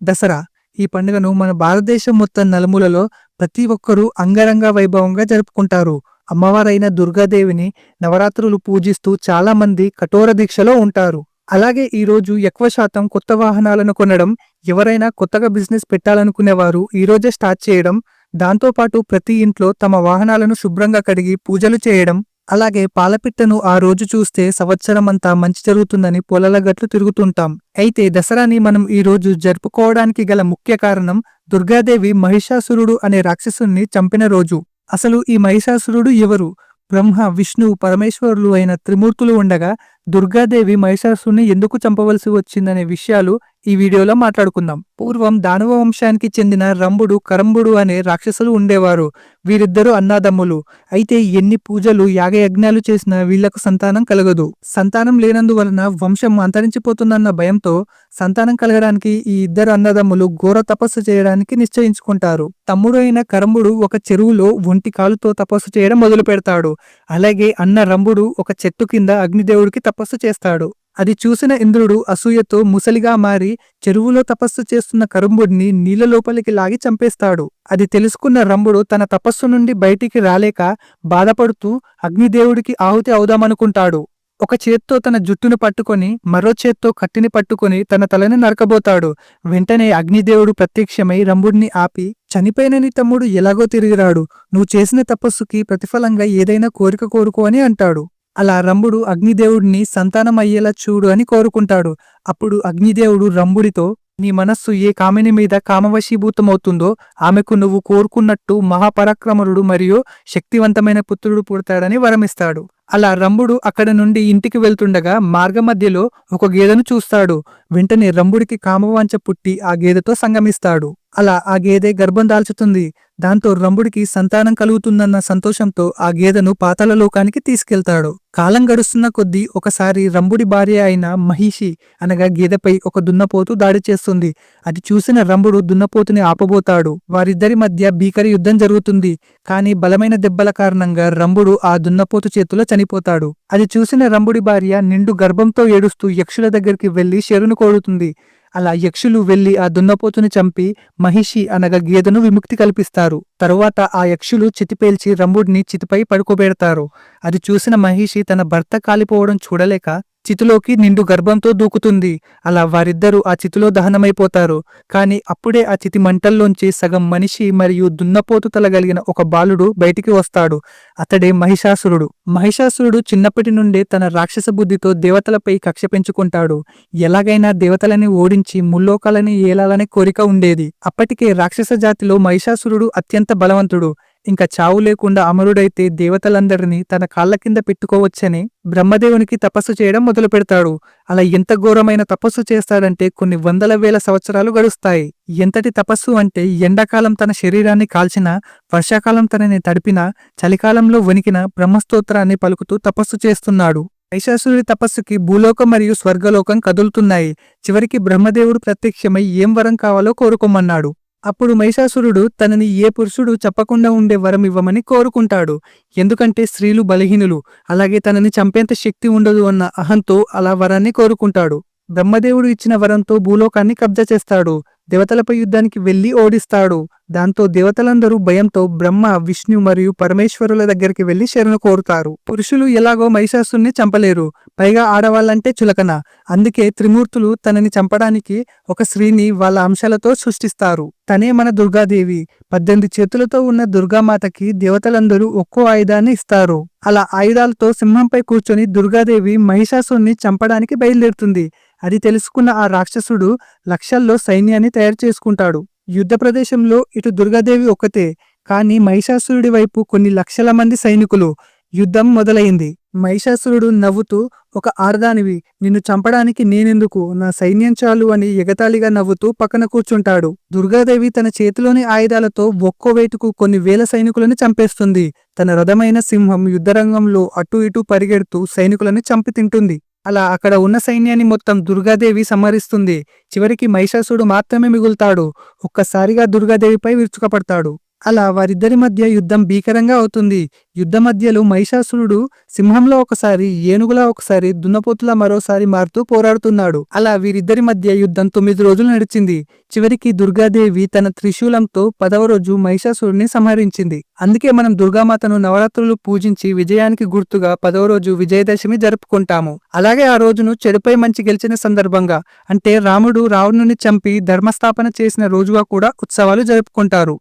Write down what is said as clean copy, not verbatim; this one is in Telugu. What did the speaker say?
దసరా ఈ పండుగను మన భారతదేశం మొత్తం నలుమూలలో ప్రతి ఒక్కరూ అంగరంగ వైభవంగా జరుపుకుంటారు. అమ్మవారైన దుర్గాదేవిని నవరాత్రులు పూజిస్తూ చాలా మంది కఠోర దీక్షలో ఉంటారు. అలాగే ఈ రోజు ఎక్కువ శాతం కొత్త వాహనాలను కొనడం, ఎవరైనా కొత్తగా బిజినెస్ పెట్టాలనుకునేవారు ఈ రోజే స్టార్ట్ చేయడం, దాంతోపాటు ప్రతి ఇంట్లో తమ వాహనాలను శుభ్రంగా కడిగి పూజలు చేయడం, అలాగే పాలపిట్టను ఆ రోజు చూస్తే సంవత్సరమంతా మంచి జరుగుతుందని పొలాల గట్లు తిరుగుతుంటాం. అయితే దసరాని మనం ఈ రోజు జరుపుకోవడానికి గల ముఖ్య కారణం దుర్గాదేవి మహిషాసురుడు అనే రాక్షసుని చంపిన రోజు. అసలు ఈ మహిషాసురుడు ఎవరు? బ్రహ్మ, విష్ణు, పరమేశ్వరులు అయిన త్రిమూర్తులు ఉండగా దుర్గాదేవి మహిషాసురుని ఎందుకు చంపవలసి వచ్చిందనే విషయాలు ఈ వీడియోలో మాట్లాడుకుందాం. పూర్వం దానవ వంశానికి చెందిన రంభుడు, కరంభుడు అనే రాక్షసులు ఉండేవారు. వీరిద్దరూ అన్నాదమ్ములు. అయితే ఎన్ని పూజలు, యాగయజ్ఞాలు చేసినా వీళ్లకు సంతానం కలగదు. సంతానం లేనందువలన వంశం అంతరించిపోతుందన్న భయంతో సంతానం కలగడానికి ఈ ఇద్దరు అన్నదమ్ములు ఘోర తపస్సు చేయడానికి నిశ్చయించుకుంటారు. తమ్ముడు అయిన కరంభుడు ఒక చెరువులో ఒంటి కాలుతో తపస్సు చేయడం మొదలు పెడతాడు. అలాగే అన్న రంభుడు ఒక చెట్టు కింద అగ్నిదేవుడికి తపస్సు చేస్తాడు. అది చూసిన ఇంద్రుడు అసూయతో ముసలిగా మారి చెరువులో తపస్సు చేస్తున్న కరంభుడిని నీళ్ల లోపలికి లాగి చంపేస్తాడు. అది తెలుసుకున్న రంభుడు తన తపస్సు నుండి బయటికి రాలేక బాధపడుతూ అగ్నిదేవుడికి ఆహుతి అవుదామనుకుంటాడు. ఒక చేత్తో తన జుట్టును పట్టుకొని మరో చేత్తో కత్తిని పట్టుకొని తన తలని నరకబోతాడు. వెంటనే అగ్నిదేవుడు ప్రత్యక్షమై రంభుడిని ఆపి, చనిపోయిన నీ తమ్ముడు ఎలాగో తిరిగిరాడు, నువ్వు చేసిన తపస్సుకి ప్రతిఫలంగా ఏదైనా కోరిక కోరుకో అని అంటాడు. అలా రంభుడు అగ్నిదేవుడిని సంతానం అయ్యేలా చూడు అని కోరుకుంటాడు. అప్పుడు అగ్నిదేవుడు రంభుడితో, నీ మనస్సు ఏ కామిని మీద కామవశీభూతమవుతుందో ఆమెకు నువ్వు కోరుకున్నట్టు మహాపరాక్రమరుడు మరియు శక్తివంతమైన పుత్రుడు పుడతాడని వరమిస్తాడు. అలా రంభుడు అక్కడ నుండి ఇంటికి వెళ్తుండగా మార్గమధ్యలో ఒక గేదెను చూస్తాడు. వెంటనే రంభుడికి కామవాంఛ పుట్టి ఆ గేదెతో సంగమిస్తాడు. అలా ఆ గేదె గర్భం దాల్చుతుంది. దాంతో రంభుడికి సంతానం కలుగుతుందన్న సంతోషంతో ఆ గేదెను పాతాళ లోకానికి తీసుకెళ్తాడు. కాలం గడుస్తున్న కొద్దీ ఒకసారి రంభుడి భార్య అయిన మహిషి అనగా గేదెపై ఒక దున్నపోతు దాడి చేస్తుంది. అది చూసిన రంభుడు దున్నపోతుని ఆపబోతాడు. వారిద్దరి మధ్య భీకర యుద్ధం జరుగుతుంది. కానీ బలమైన దెబ్బల కారణంగా రంభుడు ఆ దున్నపోతు చేతిలో చనిపోతాడు. అది చూసిన రంభుడి భార్య నిండు గర్భంతో ఏడుస్తూ యక్షుల దగ్గరికి వెళ్లి శరణు కోరుతుంది. అలా యక్షులు వెళ్లి ఆ దున్నపోతుని చంపి మహిషి అనగా గేదెను విముక్తి కల్పిస్తారు. తరువాత ఆ యక్షులు చితిపేల్చి రంభుడిని చితిపై పడుకోబెడతారు. అది చూసిన మహిషి తన భర్త కాలిపోవడం చూడలేక చితిలోకి నిండు గర్భంతో దూకుతుంది. అలా వారిద్దరూ ఆ చితిలో దహనమైపోతారు. కాని అప్పుడే ఆ చితి మంటల్లోంచి సగం మనిషి మరియు దున్నపోతు తలగలిగిన ఒక బాలుడు బయటికి వస్తాడు. అతడే మహిషాసురుడు. మహిషాసురుడు చిన్నప్పటి నుండే తన రాక్షస బుద్ధితో దేవతలపై కక్ష పెంచుకుంటాడు. ఎలాగైనా దేవతలని ఓడించి ముల్లోకాలని ఏలాలనే కోరిక ఉండేది. అప్పటికే రాక్షస జాతిలో మహిషాసురుడు అత్యంత బలవంతుడు. ఇంకా చావు లేకుండా అమరుడైతే దేవతలందరినీ తన కాళ్ల కింద పెట్టుకోవచ్చని బ్రహ్మదేవునికి తపస్సు చేయడం మొదలు పెడతాడు. అలా ఎంత ఘోరమైన తపస్సు చేస్తాడంటే కొన్ని వందల వేల సంవత్సరాలు గడుస్తాయి. ఎంతటి తపస్సు అంటే ఎండాకాలం తన శరీరాన్ని కాల్చినా, వర్షాకాలం తనని తడిపినా, చలికాలంలో వణికిన బ్రహ్మస్తోత్రాన్ని పలుకుతూ తపస్సు చేస్తున్నాడు. మహిషాసురుడి తపస్సుకి భూలోకం మరియు స్వర్గలోకం కదులుతున్నాయి. చివరికి బ్రహ్మదేవుడు ప్రత్యక్షమై ఏం వరం కావాలో కోరుకోమన్నాడు. అప్పుడు మహిషాసురుడు తనని ఏ పురుషుడు చెప్పకుండా ఉండే వరం ఇవ్వమని కోరుకుంటాడు. ఎందుకంటే స్త్రీలు బలహీనులు, అలాగే తనని చంపేంత శక్తి ఉండదు అన్న అహంతో అలా వరాన్ని కోరుకుంటాడు. బ్రహ్మదేవుడు ఇచ్చిన వరంతో భూలోకాన్ని కబ్జా చేస్తాడు. దేవతలపై యుద్ధానికి వెళ్లి ఓడిస్తాడు. దాంతో దేవతలందరూ భయంతో బ్రహ్మ, విష్ణు మరియు పరమేశ్వరుల దగ్గరికి వెళ్లి శరణు కోరుతారు. పురుషులు ఎలాగో మహిషాసురుని చంపలేరు, పైగా ఆడవాళ్లంటే చులకన. అందుకే త్రిమూర్తులు తనని చంపడానికి ఒక స్త్రీని వాళ్ళ అంశాలతో సృష్టిస్తారు. తనే మన దుర్గాదేవి. 18 చేతులతో ఉన్న దుర్గామాతకి దేవతలందరూ ఒక్కో ఆయుధాన్ని ఇస్తారు. అలా ఆయుధాలతో సింహంపై కూర్చొని దుర్గాదేవి మహిషాసురుని చంపడానికి బయలుదేరుతుంది. అది తెలుసుకున్న ఆ రాక్షసుడు లక్షల్లో సైన్యాన్ని తయారు చేసుకుంటాడు. యుద్ధ ప్రదేశంలో ఇటు దుర్గాదేవి ఒక్కతే, కానీ మహిషాసురుడి వైపు కొన్ని లక్షల మంది సైనికులు. యుద్ధం మొదలైంది. మహిషాసురుడు నవ్వుతూ, ఒక ఆడదానివి, నిన్ను చంపడానికి నేనెందుకు, నా సైన్యం చాలు అని ఎగతాళిగా నవ్వుతూ పక్కన కూర్చుంటాడు. దుర్గాదేవి తన చేతిలోని ఆయుధాలతో ఒక్కో వేటుకు కొన్ని వేల సైనికులను చంపేస్తుంది. తన రథమైన సింహం యుద్ధరంగంలో అటూ ఇటూ పరిగెడుతూ సైనికులను చంపి తింటుంది. అలా అక్కడ ఉన్న సైన్యాన్ని మొత్తం దుర్గాదేవి సంహరిస్తుంది. చివరికి మహిషాసురుడు మాత్రమే మిగులుతాడు. ఒక్కసారిగా దుర్గాదేవిపై విరుచుకపడతాడు. అలా వారిద్దరి మధ్య యుద్ధం భీకరంగా అవుతుంది. యుద్ధ మధ్యలో మహిషాసురుడు సింహంలో ఒకసారి, ఏనుగులా ఒకసారి, దున్నపోతులా మరోసారి మారుతూ పోరాడుతున్నాడు. అలా వీరిద్దరి మధ్య యుద్ధం 9 రోజులు నడిచింది. చివరికి దుర్గాదేవి తన త్రిశూలంతో 10వ రోజు మహిషాసురుడిని సంహరించింది. అందుకే మనం దుర్గామాతను నవరాత్రులు పూజించి విజయానికి గుర్తుగా 10వ రోజు విజయదశమి జరుపుకుంటాము. అలాగే ఆ రోజును చెడుపై మంచి గెలిచిన సందర్భంగా, అంటే రాముడు రావణుని చంపి ధర్మస్థాపన చేసిన రోజుగా కూడా ఉత్సవాలు జరుపుకుంటారు.